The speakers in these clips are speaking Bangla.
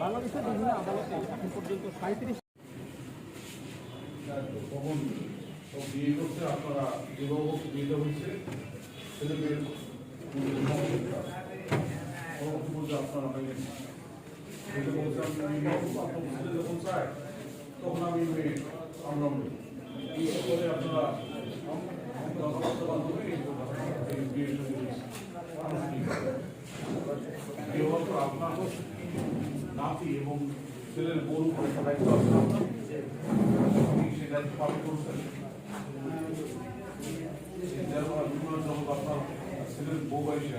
বাংলাদেশের বিভিন্ন আদালতে এখন পর্যন্ত 37 কখন বিয়ে করতে আপনারা বিবাহ বিয়ে হচ্ছে ছেলে মেয়ের আপনারা যখন চায় তখন আমি আমরা পরে আপনারা আপনার নাতি এবং ছেলের বউ দায়িত্ব সেই দায়িত্ব পালন করছেন যখন আপনার ছেলের বউ এসে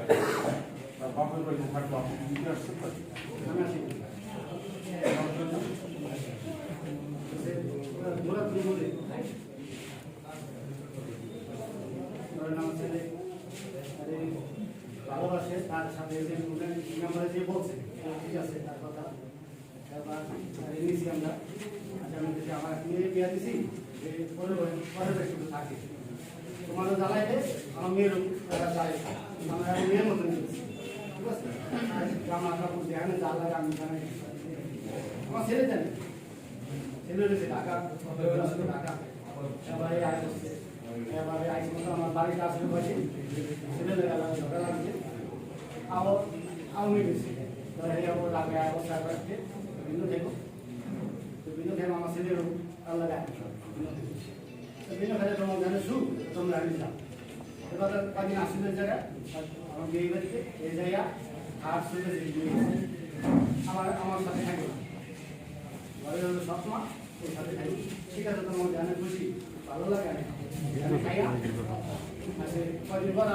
তার বাপের বাড়িতে থাকবো আপনি দিতে আসছেন ভালোবাসে তার সাথে আমরা যে বলছে ঠিক আছে তার কথা এবার নিয়েছি আমরা আচ্ছা আমার মেয়ে বিয়া দিছি যে পরে শুধু থাকে তোমারও জ্বালাইলে আমার মেয়েরও চাই আমরা মেয়ের মতন দিয়েছি ঠিক আছে জামা কাপড় যেখানে জ্বালায় আমি জানাই আমার ছেলে জানি ছেলে রয়েছে ঢাকা ঢাকা এবারে আয় করছে এবারে আইস মতো আমার বাড়িতে আসলে বসে ছেলে ঝগড়া লাগছে আমি বেশি লাগে অবস্থা করছে বিভিন্ন দেখো বিভিন্ন দেখো আমার ছেলের আল্লাহ রাখে বিভিন্ন খেলে তোমার জানে সু তোমরা আমি যাও এবার কদিন আসলে জায়গায় আমার বিয়ে বাড়িতে এই জায়গা আর শুধু আমার সাথে থাকবে না ঘরে হলো সৎমা ওর সাথে থাকবে ঠিক আছে তোমার জানে খুশি ভালো লাগে খাইয়া আছে কদিন পর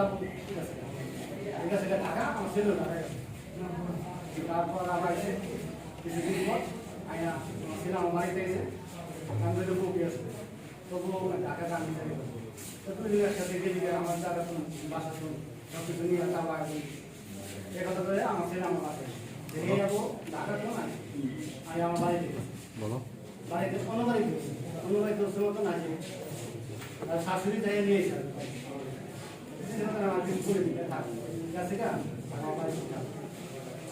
ঠিক আছে ঠিক আছে টাকা আমার ছেলে টাকা তারপর আবার এসে কিছুদিন পর আইনা ছেলে আমার বাড়িতে এসে আমি তো বউকে আসবে তবুও টাকাটা আমি চাই তো তুমি একসাথে গেলি আমার টাকা শুনুন বাসা শুনুন সব কিছু নিয়ে টাকা এ কথা বলে আমার ছেলে আমার বাসায় দেখে যাবো টাকা তো নাই আমি আমার বাড়িতে বলো বাড়িতে অন্য বাড়িতে দোষের মতো না যে শাশুড়ি যাই নিয়েছে আমার কিছু করে দিতে থাকবে ঠিক আছে আমার বাড়িতে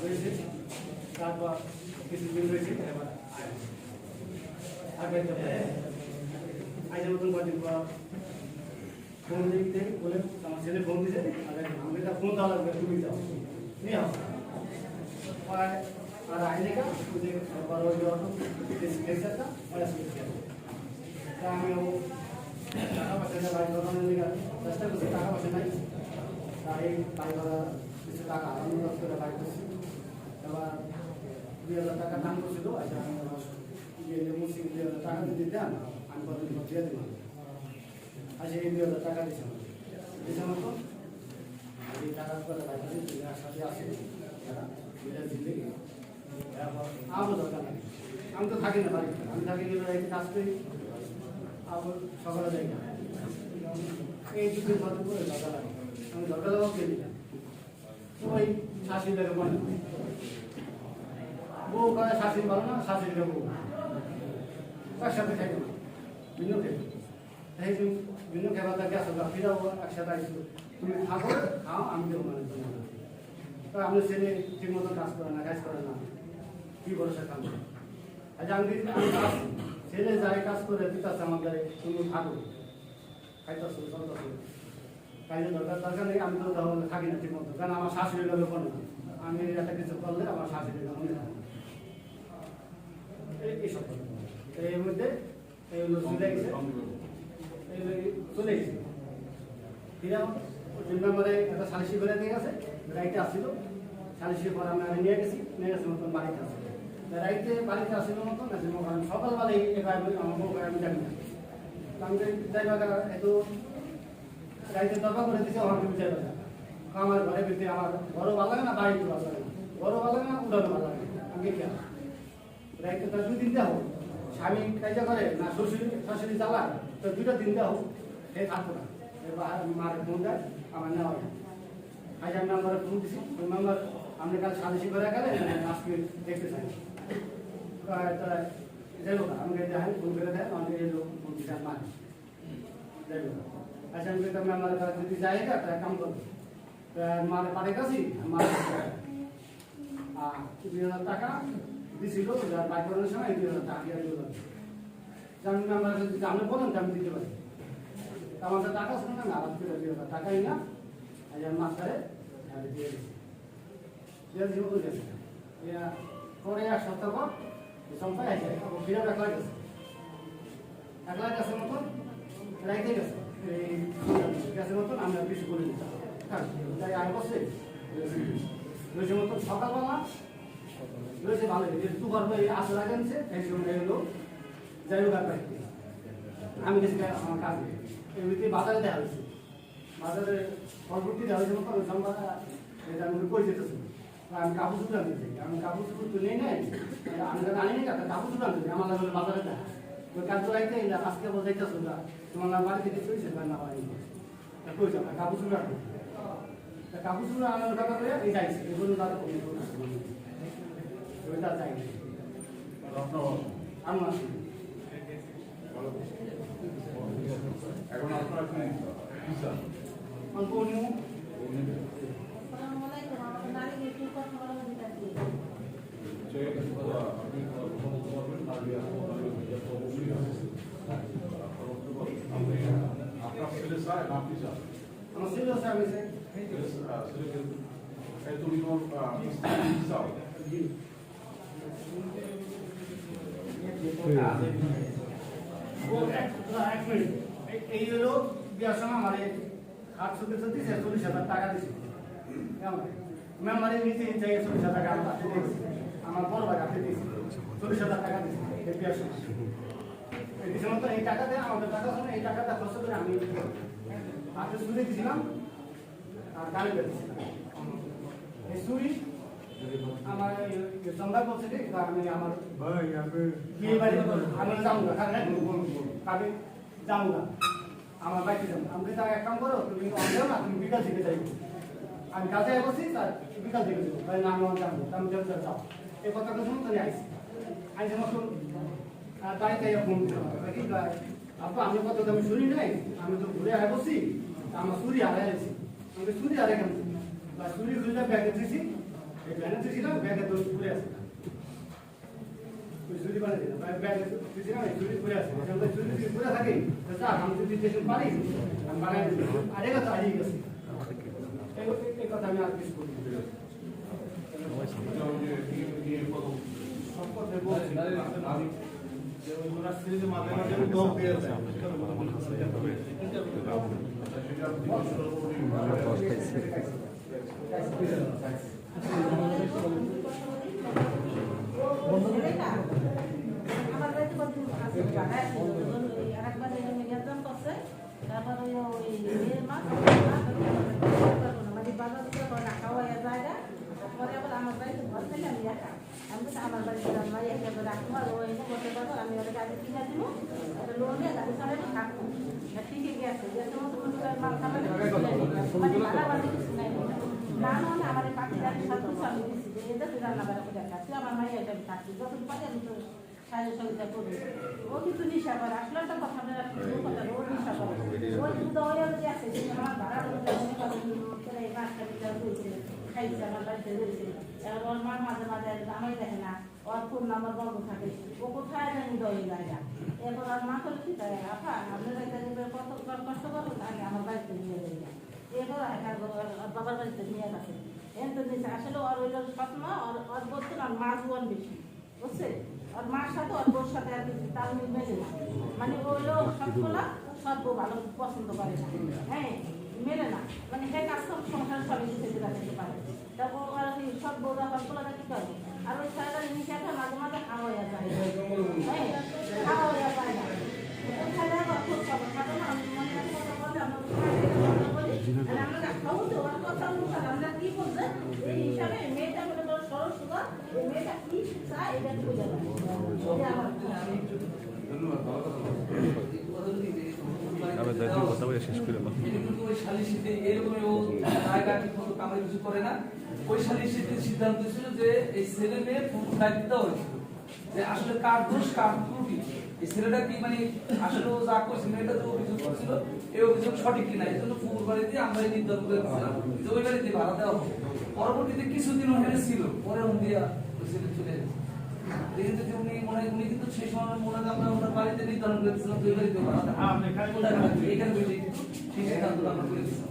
হয়েছে তারপর কিছুদিন রয়েছে এবার আজের মতন কদিন পর ফোন দিতে বলে আমার ছেলে ফোন দিতে আমি তা ফোন দেওয়া লাগবে তুমি যাও নিয়ে আসো আর আইনে কা আমি টাকা পয়সা বাড়ি ধরানোর চেষ্টা করছি টাকা পয়সা নাই তাই বাড়ি ধরা কিছু টাকা আনন্দ করে বাড়ি করছি এবার 2000 টাকা দাম করছিল আচ্ছা আমি মুসিং 2000 টাকা যদি দেন আমি কতদিন পর দিয়ে দেবো আচ্ছা এই 2000 টাকা দিয়েছিলাম মতো এই টাকা করে বাড়ি সাথে আসে দিলে আমার দরকার নেই আমি তো থাকি না বাড়িতে আমি থাকি কাজ করি আবার সকালে যাই না এই দুটো ঘটনা করে দরকার লাগে আমি দরকার লাগাও খেলি না ওই শাশুড়ি লাগে মনে বউ করে শাশুড়ি ভালো না শাশুড়ি বউ একসাথে খাই না ভিন্ন খেয়ে তাই তুমি ভিন্ন খেবা তাকে আসলে ফিরাও একসাথে আসবো তুমি থাকো খাও আমি দেবো মানে তো আমি ছেলে ঠিক মতো কাজ করে না কি ভরসা কাজ করে আচ্ছা আমি ছেলে যাই কাজ করে দিতেছে আমাদের তুমি থাকো খাইতেছো চলতেছো কাজের দরকার নেই আমি তো তাহলে থাকি না ঠিক মতো কারণ আমার শাশুড়ি লোক বলে না আমি একটা কিছু করলে আমার শাশুড়ি লোক মনে থাকে এইসব এর মধ্যে চলে গেছে ফিরাম 3 নম্বরে একটা সালিশি করে দিয়ে গেছে রাইটে আসছিল সালিশির পর আমি নিয়ে গেছি মতন বাড়িতে আসছিল রাইতে বাড়িতে আসছিল মতন সকালবেলায় আমার বউ আমি জানি না আমি যাইবা এত রাইতে দরকার করে দিচ্ছে আমার তুমি যাইবা আমার ঘরে ভিতরে আমার ঘরও ভালো লাগে না বাড়িতে ভালো লাগে না ঘরও ভালো লাগে না উঠানো ভালো লাগে না আমি কে রাইতে তো 2 দিন দেওয়া স্বামী কাজা করে না শাশুড়ি চালায় তো 2টা দিন দেওয়া সে থাকবো না এবার আমি মারে ফোন দেয় আমার নেওয়া হয় আজ আমি নাম্বারে ফোন দিচ্ছি ওই নাম্বার আপনি কাল সালিশি করে গেলে আজকে দেখতে চাই যাইব না আমাকে যাই ফোন করে দেয় আমাকে এই লোক ফোন দিচ্ছে মানে যাইব না আচ্ছা আমি তো আমার যদি যাই তাহলে কাম করবো মারে পারে কাছি মারে 2000 টাকা দিছিল যার বাই করানোর সময় 2,000 টাকা দিয়ে দিল জানি মেম্বার যদি আপনি বলেন আমি দিতে পারি আমার কাছে টাকা ছিল না আলাদা করে 2,000 টাকাই না আর মাস্টারে আমি দিয়ে দিচ্ছি দিয়ে বলে গেছে পরে এক সপ্তাহ পর সংখ্যায় আছে ফিরে 1 লাখ আছে 1 লাখ আছে মতন রাইতে গেছে এই গ্যাসের মতন আমরা বেশি করে দিতাম তাই আর বসে রয়েছে মতন সকালবেলা রয়েছে ভালো একটু করবো এই আসা লাগানছে এই সময় এলো যাই হোক আমি গেছি আমার কাজে এমনিতে বাজারে দেওয়া হয়েছে বাজারে ফলফুটি দেওয়া হয়েছে মতো সংবাদ আমি কই যেতেছি আমি কাপড় চুপড় আনতে চাই আমি কাপড় চুপড় তো নেই নাই আমি আনি নি কাপড় চুপড় আনতে চাই আমার লাগলে বাজারে দেয় ওই কাজ রাইতে আজকে বোঝাইতেছ তোমার নাম বাড়ি থেকে চলছে তার নাম বাড়ি কই যাবে কাপড় চুপড় আনতে কাপড় চুপড় আনার কথা করে এই যাইছে এগুলো তারা ওইটা চাই আমি আসি এখন আপনার কি ভিসা অল্প নিউ আপনার ছেলে চায় না আপনি চান আমার ছেলে আছে আমি চাই ছেলেকে তুমি তোমার ভিসা এই হলো বিয়ার সময় আমার 800 দিয়েছে 40,000 টাকা দিয়েছে মেম্বারে নিচে যাই 40,000 টাকা আমার বড় ভাই আপনি দিয়েছে 40,000 টাকা দিয়েছে এই বিয়ার সময় এই সময় তো এই টাকা দেয় আমাদের টাকা শুনে এই টাকাটা খরচ করে আমি হাতে চুরি দিয়েছিলাম আর গাড়ি বেঁধেছিলাম এই চুরি আমার সংবাদ বলছে যে আমি আমার বিয়ে বাড়ি আমি যাবো না কাজে যাবো না আমার বাড়িতে যাবো আমি তার এক কাম করো তুমি অনেও না তুমি বিকাল থেকে যাই আমি কাজে বসি তার বিকাল থেকে যাবো তাই না আমি যাবো আমি যাও এই কথাটা শুনুন তো আইসি আইসি মতন বাড়িতে ফোন দিতে আপু আমি কথা আমি শুনি নাই আমি তো ঘুরে আয় বসি আমার চুরি হারাই আছি আমি চুরি হারাই কেন চুরি ঘুরে ব্যাগে দিয়েছি এই ব্যাগে দিয়েছিলাম ব্যাগে তো ঘুরে আসে চুরি বানিয়ে দিলাম ব্যাগে দিয়েছিলাম চুরি ঘুরে আসে চুরি যদি ঘুরে থাকে আমি যদি স্টেশন পারি আমি বানাই দিলাম আর এই কথা হারিয়ে গেছে এই কথা আমি আর কিছু করি পরে আবার আমার বাড়িতে ঘর থেকে আমি একা আমি তো আমার বাড়িতে আমার একা রাখবো আর ওই করতে পারবো আমি ওদের গাড়ি কিনে দিব ওটা লোন নিয়ে গাড়ি চালাবো থাকবো ঠিকই গেছে গ্যাসের মতো মাল খামালে মানে বাড়াবাড়ি কিছু নাই না না আমার পাখি গাড়ি সব কিছু আমি দিচ্ছি যে এদের রান্না বাড়া করে খাচ্ছি আমার মায়ের এটা আমি থাকছি যখন পারি আমি তো সাহায্য সহযোগিতা করি ও কিন্তু নিশা করে আসলে একটা কথা কথা ও নিশা করে ওই কিন্তু ওই আছে যে আমার ভাড়া খাইছে আমার বাড়িতে রয়েছে এবার ওর মা মাঝে মাঝে আমায় দেখে না ওর ফোন নাম্বার বন্ধ থাকে ও কোথায় জানি দই জায়গা এরপর আর মা করে কি দেয় আপা আপনারা কত কষ্ট করুন আগে আমার বাড়িতে নিয়ে যাই না এরপর বাবার বাড়িতে নিয়ে গেছে এত দিয়েছে আসলে ওর ওই স্বপ্ন ওর বলতো না মা জুয়ান বেশি বুঝছে ওর মার সাথে ওর বোর সাথে আর কিছু তাল মিল মেলে না মানে ওইলো সবগুলা সব ভালো পছন্দ করে না হ্যাঁ মেলে না মানে সেই কাজ সব সংসার সবাই দিতে রাখতে পারে তারপর আর কি সব বৌদা সবগুলো কি করে আর ওই সাইডার নিচে মাঝে মাঝে খাওয়া যায় হ্যাঁ খাওয়া যায় না ওখানে আবার খুব খবর থাকে না আমি মনে করি কথা বলে আমরা খাবো তো ওর কথা অনুসারে আমরা কি বলছে এই হিসাবে মেয়েটা বলে বড় সরল সুন্দর মেয়েটা কি চায় এটা বুঝে যাবে সিদ্ধান্ত ছিল যে এই ছেলে মেয়ে দায়িত্ব হয়েছিল যে আসলে কার দোষ কার ত্রুটি এই ছেলেটা কি মানে আসলে যা করছে মেয়েটা যে অভিযোগ করছিল এই অভিযোগ সঠিক কিনা এই জন্য পুকুর বাড়িতে আমরা এই নির্ধারণ করেছিলাম যে ওই বাড়িতে ভাড়া দেওয়া হবে পরবর্তীতে কিছুদিন ওখানে ছিল পরে দিয়া ওই ছেলে চলে গেছে মানে উনি কিন্তু সেই সময় মনে হয় আমরা ওনার বাড়িতে নির্ধারণ করে দিয়েছিলাম দুই বাড়িতে কোথায় রাখবে এখানে বসে কিন্তু সেই সিদ্ধান্তটা আমরা করে দিয়েছিলাম।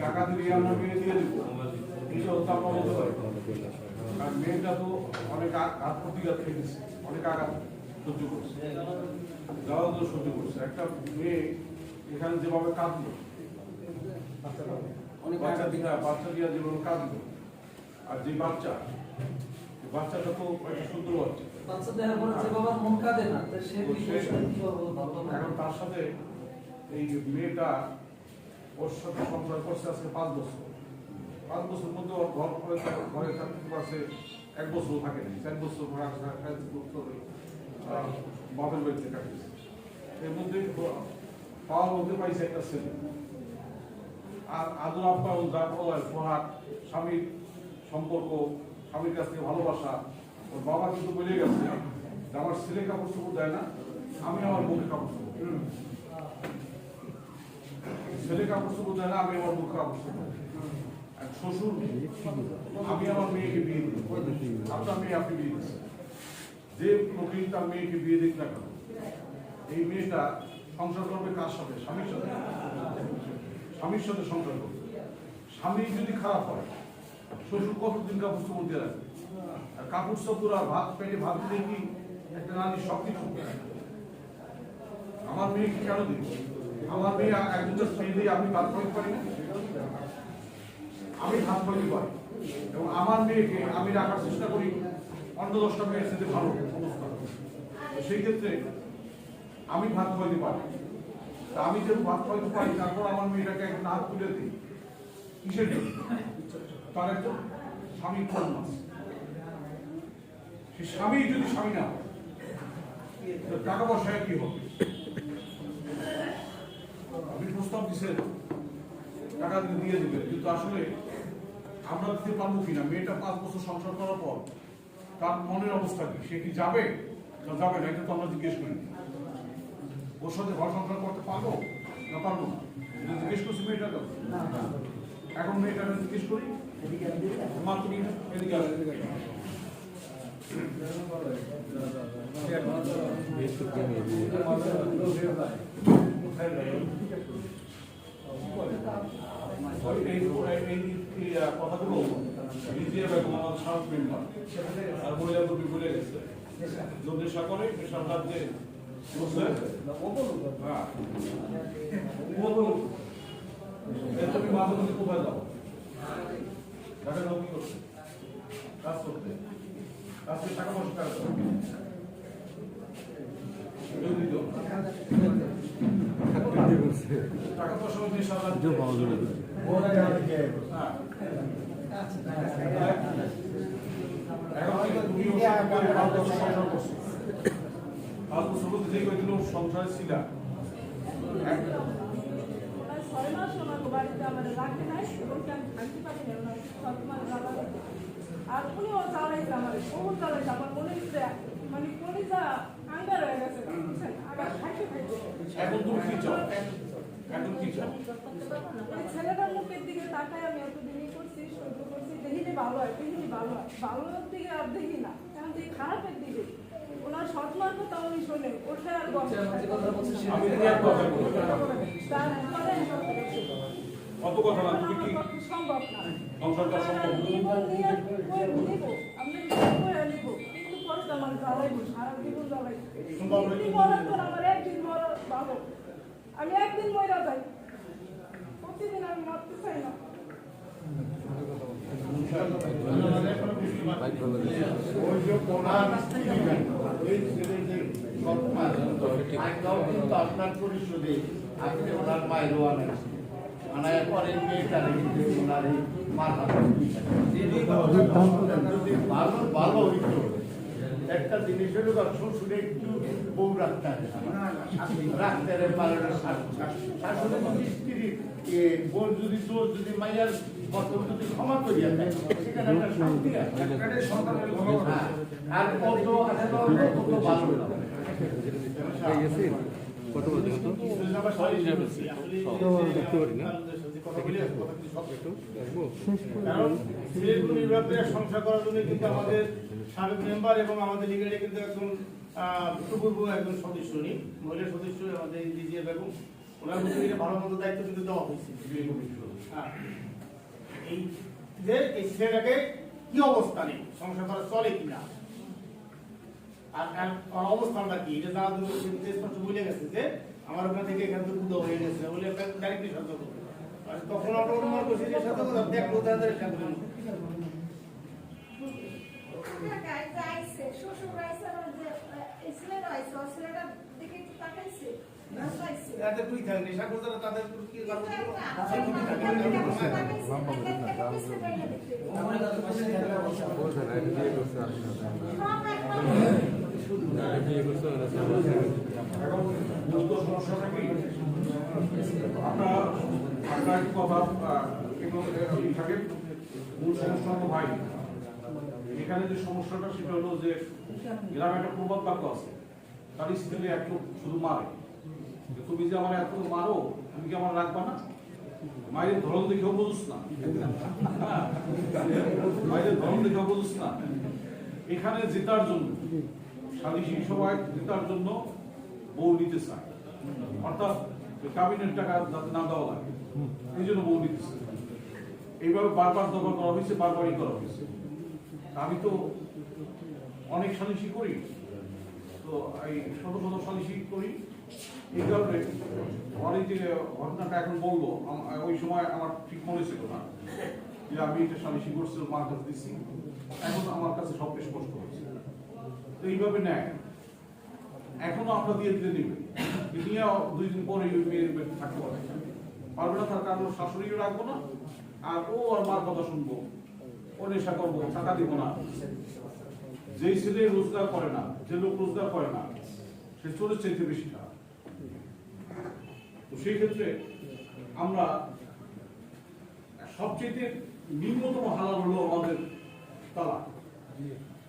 টাকা দিয়ে আমরা মেয়ে দিয়ে দিব এটা হচ্ছে আমরা বলতে পারি কারণ মেয়েটা তো অনেক ঘাত প্রতিঘাত খেয়ে দিচ্ছে অনেক আঘাত সহ্য করছে যাওয়া তো সহ্য করছে একটা মেয়ে এখানে যেভাবে কাঁদলো অনেক বাচ্চা দিয়া যেভাবে কাঁদলো আর যে বাচ্চাটা তো একটা সুন্দর বাচ্চা বাচ্চা দেখার পরে যে বাবার মন কাঁদে না সে এখন তার সাথে এই মেয়েটা ওর সাথে সংসার করছে আজকে 5 বছর 5 বছর মধ্যে ওর ঘরে থাকতে পারছে 1 বছর থাকেনি 4 বছর বাপের বাড়িতে কাটিয়েছে এর মধ্যে পাওয়ার মধ্যে পাইছে একটা ছেলে আর আদর আপ্পা ও যা সোহাগ স্বামীর সম্পর্ক স্বামীর কাছ থেকে ভালোবাসা ওর বাবা কিন্তু বলে গেছে যে আমার ছেলে কাপড় চোপড় দেয় না আমি আমার মুখে কাপড় চোপড় ছেলে কাপড় চোপড় দেয় না আমি আমার মুখে কাপড় চোপড় আর শ্বশুর আমি আমার মেয়েকে বিয়ে দিই আপনার মেয়ে আপনি বিয়ে দিচ্ছেন যে লোকেই তার মেয়েকে বিয়ে দিক না কেন এই মেয়েটা সংসার করবে কার সাথে স্বামীর সাথে সংসার করবে স্বামী যদি খারাপ হয় শ্বশুর কতদিন কাপড় চোপড় দিয়ে রাখবে আর কাপড় চোপড় আর ভাত পেটে ভাত দিলে কি একটা নারীর সব কিছু আমার মেয়েকে কেন দিন আমার মেয়ে একজনের স্ত্রী দিয়ে আপনি ভাত খাইতে পারি না আমি ভাত খাইতে পারি এবং আমার মেয়েকে আমি রাখার চেষ্টা করি অন্য 10টা মেয়ের সাথে ভালো অবস্থা সেই ক্ষেত্রে আমি ভাত খাইতে পারি তা আমি যেহেতু ভাত খাইতে পারি তারপর আমার মেয়েটাকে একজন হাত তুলে দিই কিসের জন্য তার একজন স্বামী কোন মাস সে স্বামী যদি স্বামী না হয় টাকা পয়সায় কি হবে আপনি প্রস্তাব দিচ্ছেন টাকা দিয়ে দিবেন কিন্তু আসলে আমরা দিতে পারবো কিনা মেয়েটা 5 বছর সংসার করার পর তার মনের অবস্থা কি সে কি যাবে না যাবে না এটা তো আমরা জিজ্ঞেস করি ওর সাথে ঘর সংসার করতে পারবো না পারবো না জিজ্ঞেস করছি মেয়েটা এখন মেয়েটা জিজ্ঞেস করি মা তুমি এদিকে আসো কথাগুলো নিজে বেগম আমার সাত মেম্বার আর মহিলা কর্মী বলে গেছে নেশা করে নেশার রাজ্যে তুমি মাঝে মধ্যে কোথায় যাও ঢাকা যাও কি করতে কাজ করতে কাজকে টাকা পয়সা টাকা পয়সা নেশার রাজ্যে সংসার ছিল 6 মাস আমার বাড়িতে আমার রাখতে নাই এবং আমি থাকতে পারি না আর উনিও চালাইছে আমার বহুত চালাইছে আমার মনে হচ্ছে মানে কলিজা আঙ্গার হয়ে গেছে আবার খাইতে এখন তুমি কি চাও এখন কি চাও ছেলেটার মুখের দিকে তাকাই আমি এতদিনই করছি সহ্য করছি দেখিনি ভালো হয় ভালোর দিকে আর দেখি না এখন দেখি খারাপের দিকে ওনার সৎমার কথা উনি শোনে ওঠে আর কত কথা না তুমি কি সম্ভব না সংসারটা সম্ভব আপনি জ্বালাইবো, সারা জীবন জ্বালাইবো। কিন্তু মরার পর আমার একদিন মরা ভালো। আমি একদিন মরা যাই, প্রতিদিন আমি মরতে চাই না। ওই যে ওনার ওই ছেলে যে সম্মান আগেও কিন্তু আপনার পরিশোধে আপনি ওনার মায়েরও আনাইছেন আনায় পরে মেয়েটারে কিন্তু ওনার এই মাথা যদি ভালো ভালো হইতো একটা জিনিস হলো শ্বশুরে একটু বউ রাখতে হবে রাখতে পারে না শাশুড়ি যদি স্ত্রী বোন যদি তোর যদি মাইয়ার বর্তমান যদি ক্ষমা করিয়া দেয় সেখানে একটা শান্তি আছে হ্যাঁ, আর কত আছে কত ভালো সংসার করার জন্য কিন্তু আমাদের সাবেক মেম্বার এবং আমাদের লিগের কিন্তু একজন পূর্ব একজন সদস্য নেই মহিলা সদস্য আমাদের ইন্দিজিয়া বেগম ওনার মধ্যে থেকে ভালো মতো দায়িত্ব কিন্তু দেওয়া হয়েছে। এই যে এই ছেলেটাকে কি অবস্থা নেই সংসার করা চলে কিনা আর অবস্থানটা কি এটা জানা স্পষ্ট বুঝে গেছে যে আমার ওখান থেকে এখান থেকে উদয় হয়ে গেছে বলে ডাইরেক্টলি সতর্ক আর তখন আমরা অনুমান করছি যে সতর্ক দেখবো তাদের সাথে তুই থাকলে সাগর তাদের কি সমস্যাটা কি আপনার কথা থাকে মূল সমস্যা হলো ভাই এখানে যে সমস্যাটা সেটা হলো যে গ্রামে একটা প্রবাদ বাক্য আছে তার স্ত্রী একটু শুধু মারে তুমি যে আমার এত মারো তুমি কি আমার রাখবা না মায়ের ধরন দেখেও বুঝুস না মায়ের ধরন দেখেও বুঝুস না এখানে জেতার জন্য সালিশি সভায় জেতার জন্য বউ নিতে চায় অর্থাৎ কাবিনের টাকা যাতে না দেওয়া লাগে এই জন্য বউ নিতে চায় এইভাবে বারবার দখল করা হয়েছে বারবারই করা হয়েছে আমি তো অনেক সালিশি করি তো এই শত শত সালিশি করি এই কারণে অনেক যে ঘটনাটা এখন বলবো ওই সময় আমার ঠিক মনে ছিল না যে আমি এটা সালিশি করছি মার কাছে দিচ্ছি এখন আমার কাছে সব স্পষ্ট হয়েছে তো এইভাবে নেয় এখনো আমরা দিয়ে দিতে নেবে নিয়ে 2 দিন পরে থাকতে পারবে না তার কারণ শাশুড়িও রাখবো না আর ও আর মার কথা শুনবো ও নেশা করবো টাকা দিব না যেই ছেলে রোজগার করে না যে লোক রোজগার করে না সে চলে চাইতে বেশি খারাপ তো সেই ক্ষেত্রে আমরা সবচেয়ে নিম্নতম হালাল হলো আমাদের তালাক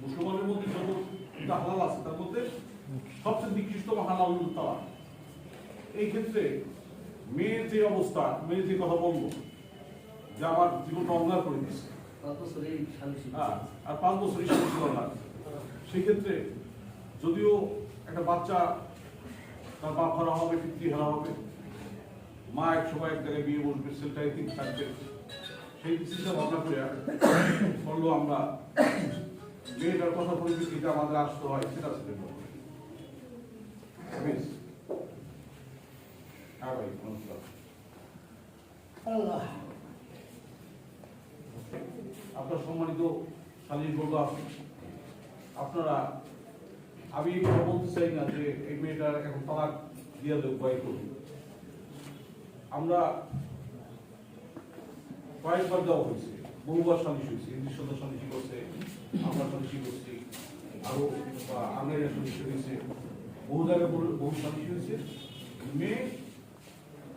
মুসলমানের মধ্যে যত হালাল আছে তার মধ্যে সবচেয়ে নিকৃষ্টতম হালাল হলো তালাক এই ক্ষেত্রে মেয়ের যে অবস্থা মেয়ে যে কথা বলবো যে আমার জীবনটা অঙ্গার করে দিচ্ছে আর 5 বছরই সালিশি করা লাগছে সেক্ষেত্রে যদিও একটা বাচ্চা তার বাপ হারা হবে পিতৃ হারা হবে মা এক সময় এক জায়গায় বিয়ে বসবে ছেলেটা ঠিক থাকবে সেই চিন্তা ভাবনা করে বললো আমরা মেয়েটার কথা পরিপ্রেক্ষিতে আমাদের আসতে হয় সেটা ছেলে আপনার সম্মানিত সালিশ বলব আপনারা আমি বলতে চাই না যে এই মেয়েটার এখন তালাক দিয়ে দেব উপায় করুন আমরা কয়েকবার দেওয়া হয়েছে বহুবার সালিশ হয়েছে নিঃসন্দ সালিশি করছে আমরা সালিশি করছি আরো আমেরিকা সালিশি হয়েছে বহু জায়গায় বহু সালিশি হয়েছে মেয়ে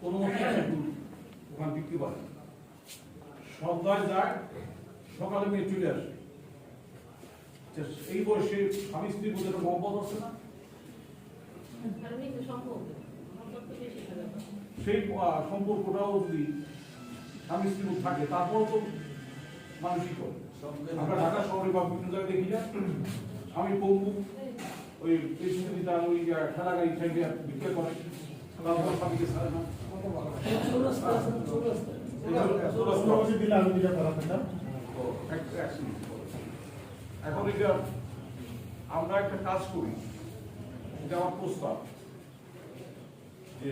কোনো ওখানে বিক্রি করে সন্ধ্যায় যায় সকালে মেয়ে চলে আসে এই বয়সে স্বামী স্ত্রীর মধ্যে একটা মহব্বত আছে না সেই সম্পর্কটাও যদি স্বামী স্ত্রীর থাকে তারপরেও তো মানুষই করে আমরা ঢাকা শহরে বা বিভিন্ন জায়গায় দেখি না স্বামী পঙ্গু ওই পেছনে তার ওই ঠেলা গাড়ি ঠেলে বিক্রি করে তারপর স্বামীকে ছাড়ে না এখন এটা আমরা একটা কাজ করি, এটা আমার প্রস্তাব, যে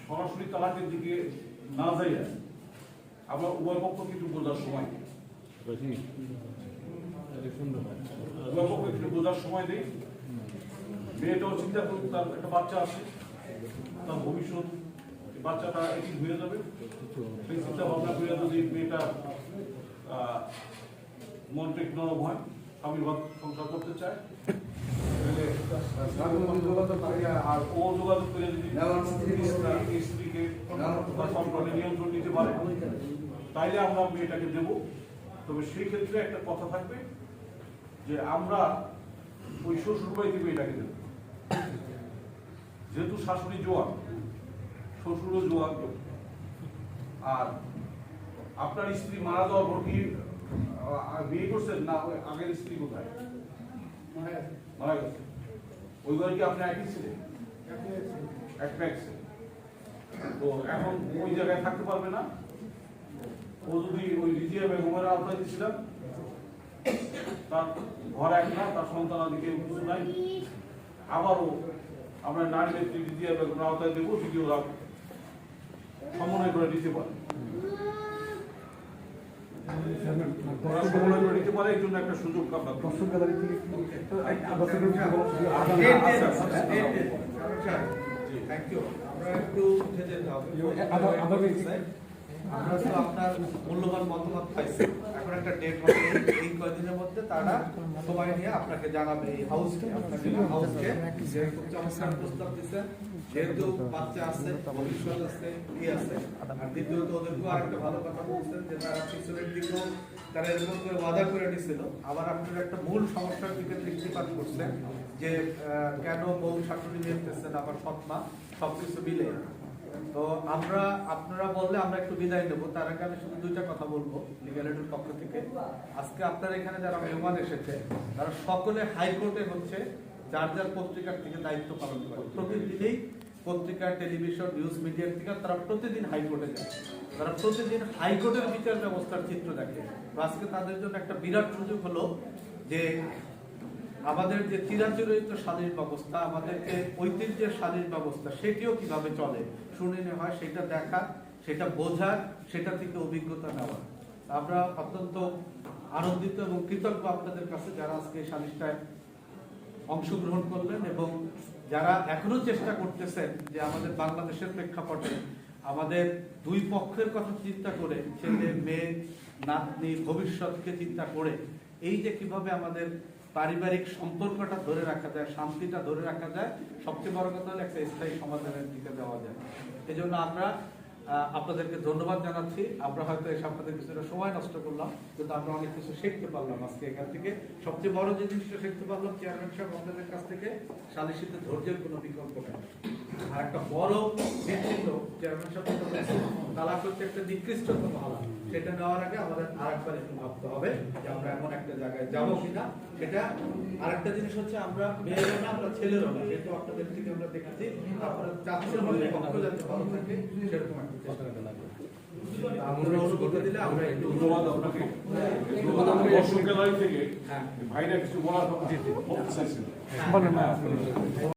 সরাসরি তালাকের দিকে না যাইয়া আমরা উভয় পক্ষকে একটু বোঝার সময় দিই। উভয় পক্ষকে একটু বোঝার সময় দিই। মেয়েটাও চিন্তা করুক, তার একটা বাচ্চা আছে, তার ভবিষ্যৎ, বাচ্চাটা একই হয়ে যাবে, সেই চিন্তা ভাবনা করে যদি মেয়েটা মনটা একটু নরম হয়, স্বামীর ভাব সংসার করতে চায়, আর ও যোগাযোগ করে যদি স্ত্রীকে কন্ট্রোলে নিয়ন্ত্রণ নিতে পারে, তাইলে আমরা মেয়েটাকে দেব। তবে সেই ক্ষেত্রে একটা কথা থাকবে যে আমরা ওই শ্বশুর বাড়িতে মেয়েটাকে দেব, যেহেতু শাশুড়ি জোয়ান, শ্বশুরও জোয়ান। আর আপনার স্ত্রী মারা যাওয়ার পর কি বিয়ে করছেন না আগের স্ত্রী কোথায় মারা গেছে? ওই ঘরে কি আপনি একই ছিলেন? তো এখন ওই জায়গায় থাকতে পারবে না। ও যদি ওই রিজিয়া বেগমের আওতায় দিয়েছিলাম, তার ঘর এক না, তার সন্তানাদিকে কিছু নাই। আবারও আমরা নারী নেত্রী রিজিয়া বেগমের আওতায় দেবো, যদি ওরা সমন্বয় করে দিতে পারে। সমন্বয় করে দিতে পারে, এই জন্য একটা সুযোগ আপনার দর্শক গ্যালারি থেকে আমরা তো আপনার মূল্যবান মতামত পাইছি। এখন একটা ডেট হবে, এই কয়েকদিনের মধ্যে তারা সময় নিয়ে আপনাকে জানাবে, এই হাউসকে আপনাকে হাউসকে খুব চমৎকার প্রস্তাব দিচ্ছেন। যেহেতু বাচ্চা আছে, ভবিষ্যৎ আছে, কি আছে, আর দ্বিতীয়ত ওদেরকেও আরেকটা ভালো কথা বলছেন যে তারা পিছনের দিকেও তারা এরকম করে ওয়াদা করে নিছিল। আবার আপনার একটা মূল সমস্যার দিকে দৃষ্টিপাত করছেন যে কেন বউ শাশুড়ি দেখতেছেন, আবার সৎমা, সবকিছু মিলে। তো আপনারা বললে আমরা একটু বিদায় নেবো। তার আগে আমি শুধু দুইটা কথা বলবো লিগ্যালিটির পক্ষ থেকে। আজকে আপনারা এখানে যারা মেহমান এসেছে, তারা সকলে হাইকোর্টে হচ্ছে যার যার পত্রিকার থেকে দায়িত্ব পালন করে। প্রতিদিনই পত্রিকা, টেলিভিশন, নিউজ মিডিয়ার থেকে তারা প্রতিদিন হাইকোর্টে যায়, তারা প্রতিদিন হাইকোর্টের বিচার ব্যবস্থার চিত্র দেখে। আজকে তাদের জন্য একটা বিরাট সুযোগ হলো যে আমাদের যে চিরাচরিত সালিশ ব্যবস্থা, আমাদের যে ঐতিহ্যের সালিশ ব্যবস্থা, সেটিও কিভাবে চলে শুনানি হয়, সেটা দেখা, সেটা বোঝা, সেটা থেকে অভিজ্ঞতা নেওয়া। আমরা অত্যন্ত আনন্দিত এবং কৃতজ্ঞ আপনাদের কাছে যারা আজকে এই সালিশটায় অংশগ্রহণ করলেন এবং যারা এখনো চেষ্টা করতেছেন যে আমাদের বাংলাদেশের প্রেক্ষাপটে আমাদের দুই পক্ষের কথা চিন্তা করে, ছেলে মেয়ে নাতনি ভবিষ্যৎকে চিন্তা করে এই যে কিভাবে আমাদের পারিবারিক সম্পর্কটা ধরে রাখা যায়, শান্তিটা ধরে রাখা যায়, সবচেয়ে বড় কথা হলো একটা স্থায়ী সমাধানের দিকে দেওয়া যায়। এই জন্য আমরা আপনাদেরকে ধন্যবাদ জানাচ্ছি। আমরা হয়তো এসে আপনাদের কিছুটা সময় নষ্ট করলাম, কিন্তু আমরা অনেক কিছু শিখতে পারলাম আজকে এখান থেকে। সবচেয়ে বড় যে জিনিসটা শিখতে পারলাম, চেয়ারম্যান সাহেব আপনাদের কাছ থেকে সালিসিতে ধৈর্যের কোনো বিকল্প নেই। আর একটা বড় চিহ্ন চেয়ারম্যান সাহেব তালাক হচ্ছে একটা নিকৃষ্টতম হালাত, সেটা নেওয়ার আগে আমাদের আরেকবার একটু ভাবতে হবে যে আমরা এমন একটা জায়গায় যাবো কিনা। সেটা আরেকটা জিনিস হচ্ছে আমরা মেয়েরও না, আমরা ছেলেরও না, যেহেতু আপনাদের থেকে আমরা দেখেছি আপনারা চাচ্ছেন পক্ষ যাতে ভালো থাকে, সেরকম একটা চেষ্টা করা লাগবে। আমরা অনুমতি দিলে আমরা একটু ধন্যবাদ আপনাকে। দর্শক গ্যালারি থেকে ভাইরা কিছু বলার কথা চাইছিলেন।